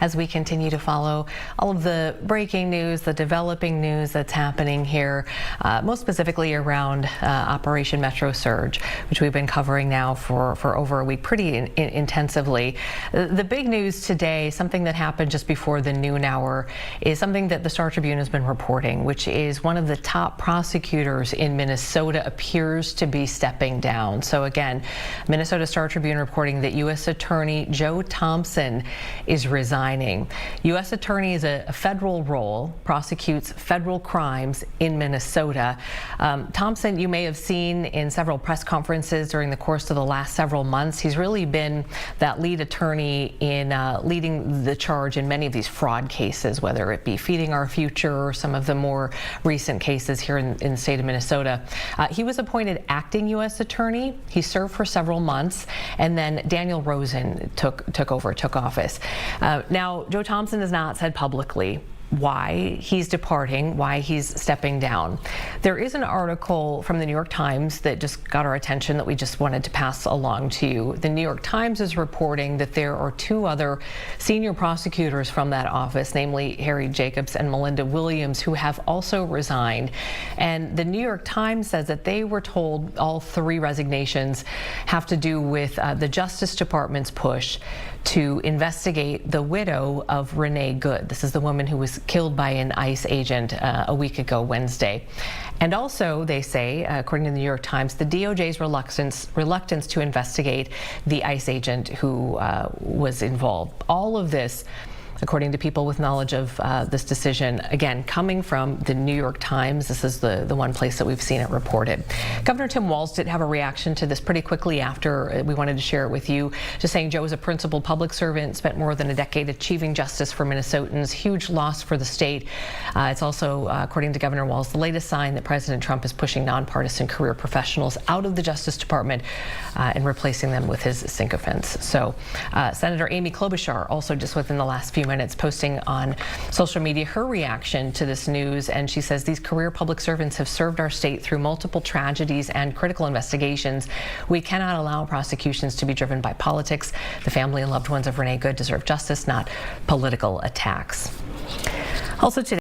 As we continue to follow all of the breaking news, the developing news that's happening here, most specifically around Operation Metro Surge, which we've been covering now for over a week pretty intensively. The big news today, something that happened just before the noon hour, is something that the Star Tribune has been reporting, which is one of the top prosecutors in Minnesota appears to be stepping down. So again, Minnesota Star Tribune reporting that U.S. Attorney Joe Thompson is resigning. U.S. Attorney is a federal role, prosecutes federal crimes in Minnesota. Thompson, you may have seen in several press conferences during the course of the last several months. He's really been that lead attorney in leading the charge in many of these fraud cases, whether it be Feeding Our Future or some of the more recent cases here in the state of Minnesota. He was appointed acting U.S. Attorney. He served for several months, and then Daniel Rosen took office. Now, Joe Thompson has not said publicly why he's departing, why he's stepping down. There is an article from the New York Times that just got our attention that we just wanted to pass along to you. The New York Times is reporting that there are two other senior prosecutors from that office, namely Harry Jacobs and Melinda Williams, who have also resigned. And the New York Times says that they were told all three resignations have to do with the Justice Department's push to investigate the widow of Renee Good. This is the woman who was killed by an ICE agent a week ago Wednesday. And also, they say, according to the New York Times, the DOJ's reluctance to investigate the ICE agent who was involved. All of this, according to people with knowledge of this decision, again, coming from the New York Times. This is the one place that we've seen it reported. Governor Tim Walz did have a reaction to this pretty quickly after we wanted to share it with you, just saying Joe is a principled public servant, spent more than a decade achieving justice for Minnesotans, huge loss for the state. It's also, according to Governor Walz, the latest sign that President Trump is pushing nonpartisan career professionals out of the Justice Department and replacing them with his sycophants. So Senator Amy Klobuchar also just within the last few minutes posting on social media her reaction to this news, and she says these career public servants have served our state through multiple tragedies and critical investigations. We cannot allow prosecutions to be driven by politics. The family and loved ones of Renee Good deserve justice, not political attacks. Also today